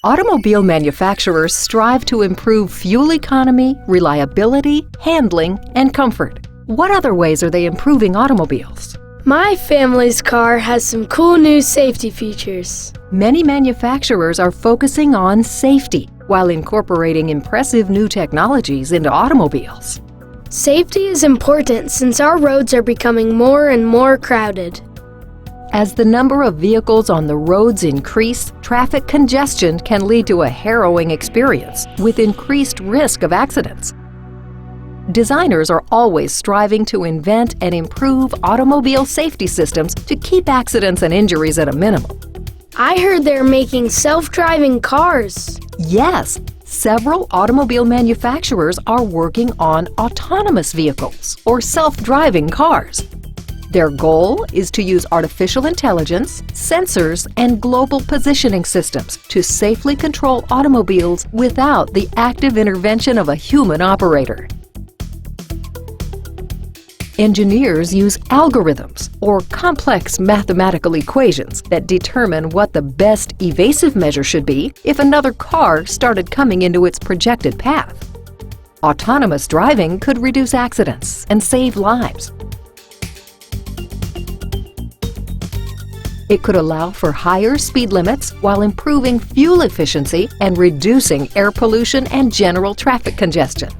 Automobile manufacturers strive to improve fuel economy, reliability, handling, and comfort. What other ways are they improving automobiles? My family's car has some cool new safety features. Many manufacturers are focusing on safety while incorporating impressive new technologies into automobiles. Safety is important since our roads are becoming more and more crowded. As the number of vehicles on the roads increase, traffic congestion can lead to a harrowing experience with increased risk of accidents. Designers are always striving to invent and improve automobile safety systems to keep accidents and injuries at a minimum. I heard they're making self-driving cars. Yes, several automobile manufacturers are working on autonomous vehicles or self-driving cars. Their goal is to use artificial intelligence, sensors, and global positioning systems to safely control automobiles without the active intervention of a human operator. Engineers use algorithms or complex mathematical equations that determine what the best evasive measure should be if another car started coming into its projected path. Autonomous driving could reduce accidents and save lives. It could allow for higher speed limits while improving fuel efficiency and reducing air pollution and general traffic congestion.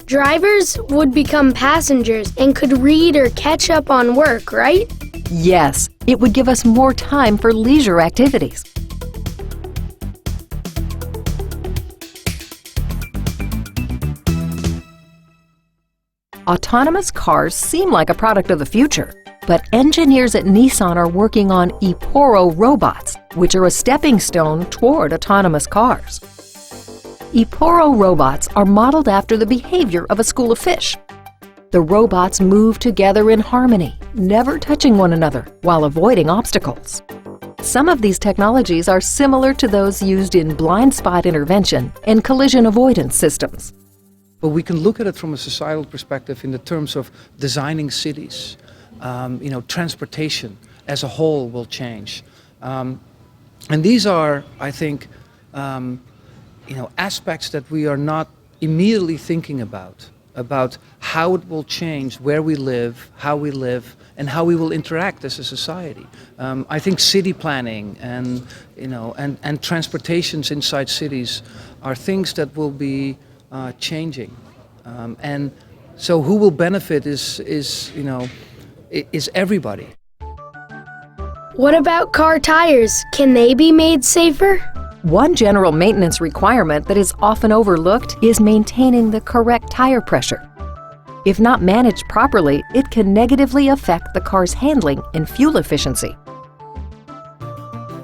Drivers would become passengers and could read or catch up on work, right? Yes, it would give us more time for leisure activities. Autonomous cars seem like a product of the future, but engineers at Nissan are working on ePoro robots, which are a stepping stone toward autonomous cars. ePoro robots are modeled after the behavior of a school of fish. The robots move together in harmony, never touching one another while avoiding obstacles. Some of these technologies are similar to those used in blind spot intervention and collision avoidance systems. But we can look at it from a societal perspective in the terms of designing cities. Transportation as a whole will change. And these are, I think, aspects that we are not immediately thinking about how it will change where we live, how we live, and how we will interact as a society. I think city planning and transportations inside cities are things that will be changing. And so who will benefit is everybody. What about car tires? Can they be made safer? One general maintenance requirement that is often overlooked is maintaining the correct tire pressure. If not managed properly, it can negatively affect the car's handling and fuel efficiency.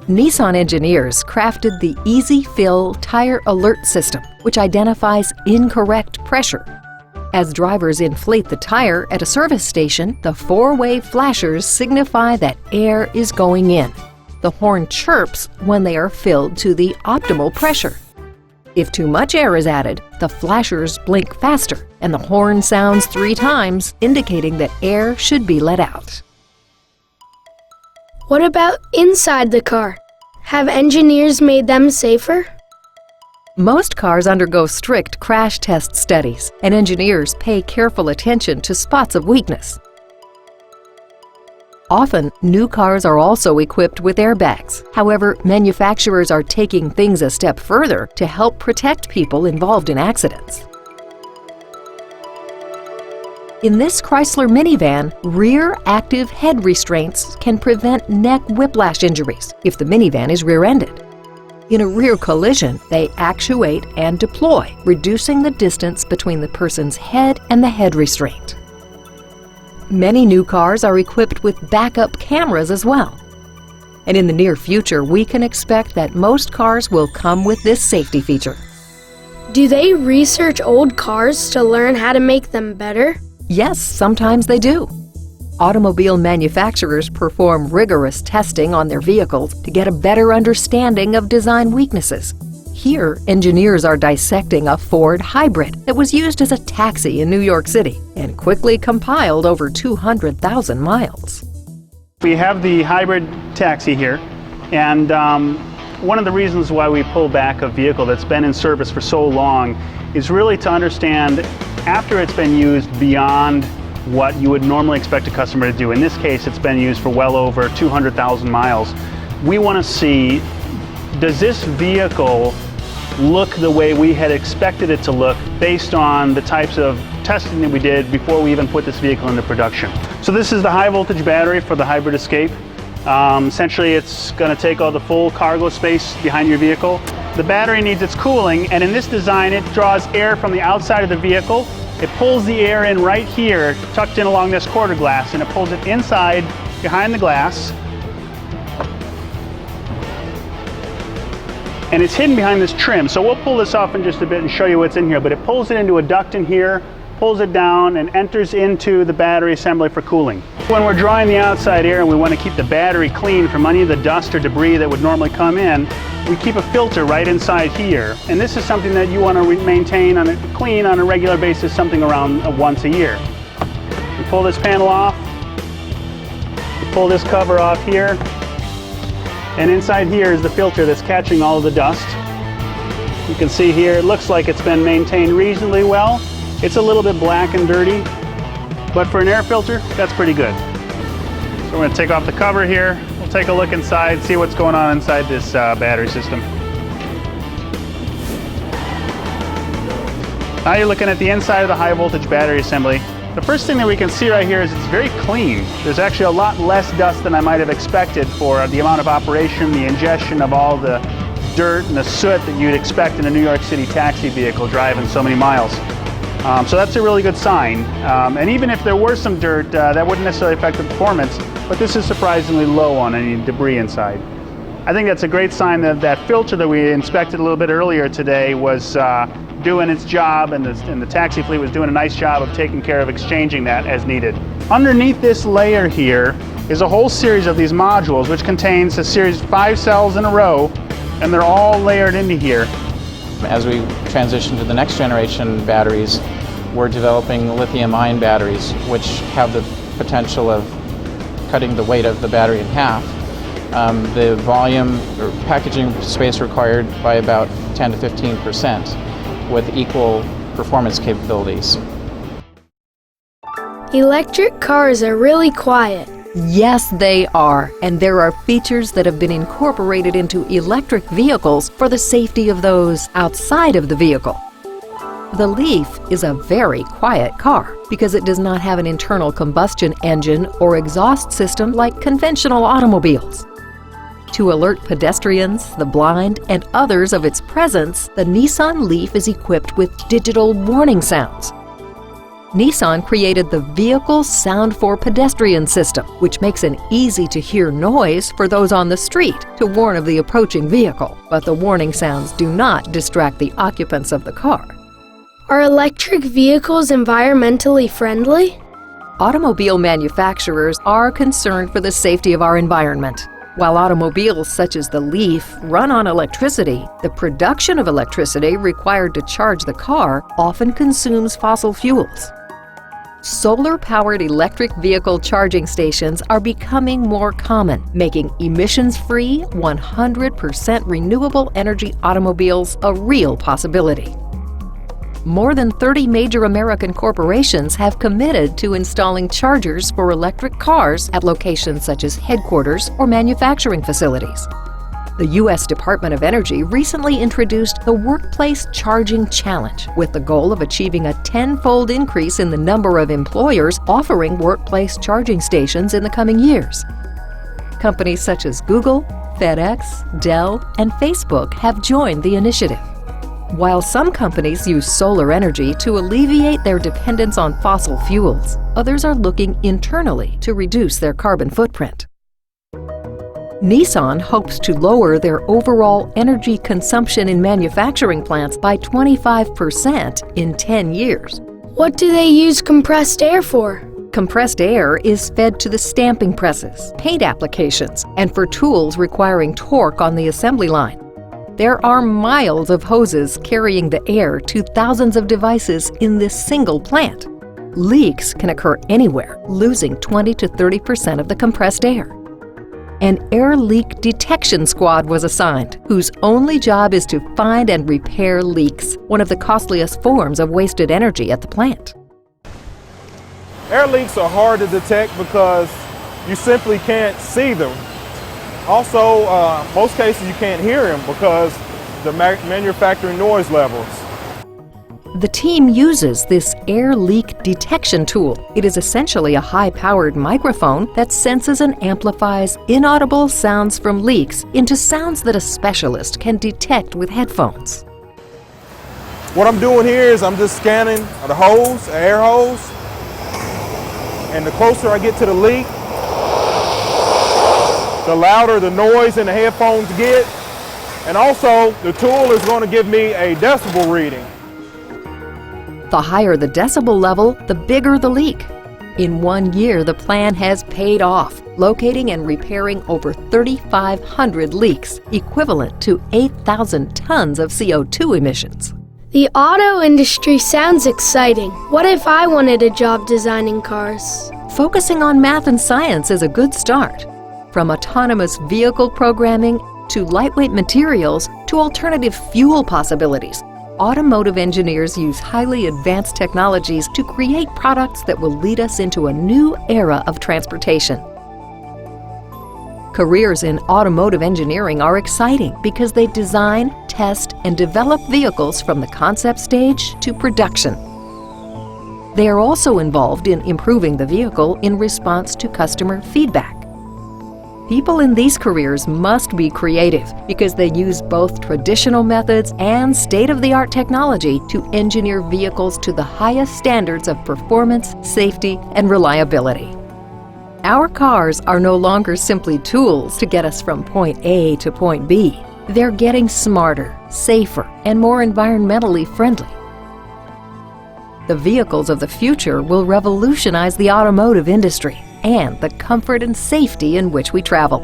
Nissan engineers crafted the Easy Fill Tire Alert System, which identifies incorrect pressure. As drivers inflate the tire at a service station, the four-way flashers signify that air is going in. The horn chirps when they are filled to the optimal pressure. If too much air is added, the flashers blink faster and the horn sounds 3 times, indicating that air should be let out. What about inside the car? Have engineers made them safer? Most cars undergo strict crash test studies, and engineers pay careful attention to spots of weakness. Often, new cars are also equipped with airbags. However, manufacturers are taking things a step further to help protect people involved in accidents. In this Chrysler minivan, rear active head restraints can prevent neck whiplash injuries if the minivan is rear-ended. In a rear collision, they actuate and deploy, reducing the distance between the person's head and the head restraint. Many new cars are equipped with backup cameras as well. And in the near future, we can expect that most cars will come with this safety feature. Do they research old cars to learn how to make them better? Yes, sometimes they do. Automobile manufacturers perform rigorous testing on their vehicles to get a better understanding of design weaknesses. Here, engineers are dissecting a Ford hybrid that was used as a taxi in New York City and quickly compiled over 200,000 miles. We have the hybrid taxi here, and one of the reasons why we pull back a vehicle that's been in service for so long is really to understand after it's been used beyond what you would normally expect a customer to do. In this case, it's been used for well over 200,000 miles. We want to see, does this vehicle look the way we had expected it to look based on the types of testing that we did before we even put this vehicle into production. So this is the high voltage battery for the Hybrid Escape. Essentially it's going to take all the full cargo space behind your vehicle. The battery needs its cooling, and in this design it draws air from the outside of the vehicle. It pulls the air in right here, tucked in along this quarter glass, and it pulls it inside behind the glass. And it's hidden behind this trim. So we'll pull this off in just a bit and show you what's in here, but it pulls it into a duct in here, pulls it down, and enters into the battery assembly for cooling. When we're drawing the outside air and we want to keep the battery clean from any of the dust or debris that would normally come in, we keep a filter right inside here. And this is something that you want to maintain clean on a regular basis, something around once a year. You pull this panel off, you pull this cover off here, and inside here is the filter that's catching all of the dust. You can see here, it looks like it's been maintained reasonably well. It's a little bit black and dirty, but for an air filter, that's pretty good. So we're going to take off the cover here. We'll take a look inside, see what's going on inside this battery system. Now you're looking at the inside of the high voltage battery assembly. The first thing that we can see right here is it's very clean. There's actually a lot less dust than I might have expected for the amount of operation, the ingestion of all the dirt and the soot that you'd expect in a New York City taxi vehicle driving so many miles. So that's a really good sign. And even if there were some dirt, that wouldn't necessarily affect the performance, but this is surprisingly low on any debris inside. I think that's a great sign that that filter that we inspected a little bit earlier today was doing its job, and the taxi fleet was doing a nice job of taking care of exchanging that as needed. Underneath this layer here is a whole series of these modules, which contains a series of 5 cells in a row, and they're all layered into here. As we transition to the next generation batteries, we're developing lithium-ion batteries, which have the potential of cutting the weight of the battery in half. The volume or packaging space required by about 10 to 15% with equal performance capabilities. Electric cars are really quiet. Yes, they are, and there are features that have been incorporated into electric vehicles for the safety of those outside of the vehicle. The Leaf is a very quiet car because it does not have an internal combustion engine or exhaust system like conventional automobiles. To alert pedestrians, the blind, and others of its presence, the Nissan Leaf is equipped with digital warning sounds. Nissan created the Vehicle Sound for Pedestrian system, which makes an easy-to-hear noise for those on the street to warn of the approaching vehicle, but the warning sounds do not distract the occupants of the car. Are electric vehicles environmentally friendly? Automobile manufacturers are concerned for the safety of our environment. While automobiles such as the Leaf run on electricity, the production of electricity required to charge the car often consumes fossil fuels. Solar-powered electric vehicle charging stations are becoming more common, making emissions-free, 100% renewable energy automobiles a real possibility. More than 30 major American corporations have committed to installing chargers for electric cars at locations such as headquarters or manufacturing facilities. The U.S. Department of Energy recently introduced the Workplace Charging Challenge with the goal of achieving a 10-fold increase in the number of employers offering workplace charging stations in the coming years. Companies such as Google, FedEx, Dell, and Facebook have joined the initiative. While some companies use solar energy to alleviate their dependence on fossil fuels, others are looking internally to reduce their carbon footprint. Nissan hopes to lower their overall energy consumption in manufacturing plants by 25% in 10 years. What do they use compressed air for? Compressed air is fed to the stamping presses, paint applications, and for tools requiring torque on the assembly line. There are miles of hoses carrying the air to thousands of devices in this single plant. Leaks can occur anywhere, losing 20 to 30% of the compressed air. An air leak detection squad was assigned, whose only job is to find and repair leaks, one of the costliest forms of wasted energy at the plant. Air leaks are hard to detect because you simply can't see them. Also, most cases you can't hear them because the manufacturing noise levels. The team uses this air leak detection tool. It is essentially a high-powered microphone that senses and amplifies inaudible sounds from leaks into sounds that a specialist can detect with headphones. What I'm doing here is I'm just scanning the hose, the air hose, and the closer I get to the leak, the louder the noise in the headphones get. And also, the tool is going to give me a decibel reading. The higher the decibel level, the bigger the leak. In 1 year, the plan has paid off, locating and repairing over 3,500 leaks, equivalent to 8,000 tons of CO2 emissions. The auto industry sounds exciting. What if I wanted a job designing cars? Focusing on math and science is a good start. From autonomous vehicle programming to lightweight materials to alternative fuel possibilities, automotive engineers use highly advanced technologies to create products that will lead us into a new era of transportation. Careers in automotive engineering are exciting because they design, test, and develop vehicles from the concept stage to production. They are also involved in improving the vehicle in response to customer feedback. People in these careers must be creative because they use both traditional methods and state-of-the-art technology to engineer vehicles to the highest standards of performance, safety, and reliability. Our cars are no longer simply tools to get us from point A to point B. They're getting smarter, safer, and more environmentally friendly. The vehicles of the future will revolutionize the automotive industry and the comfort and safety in which we travel.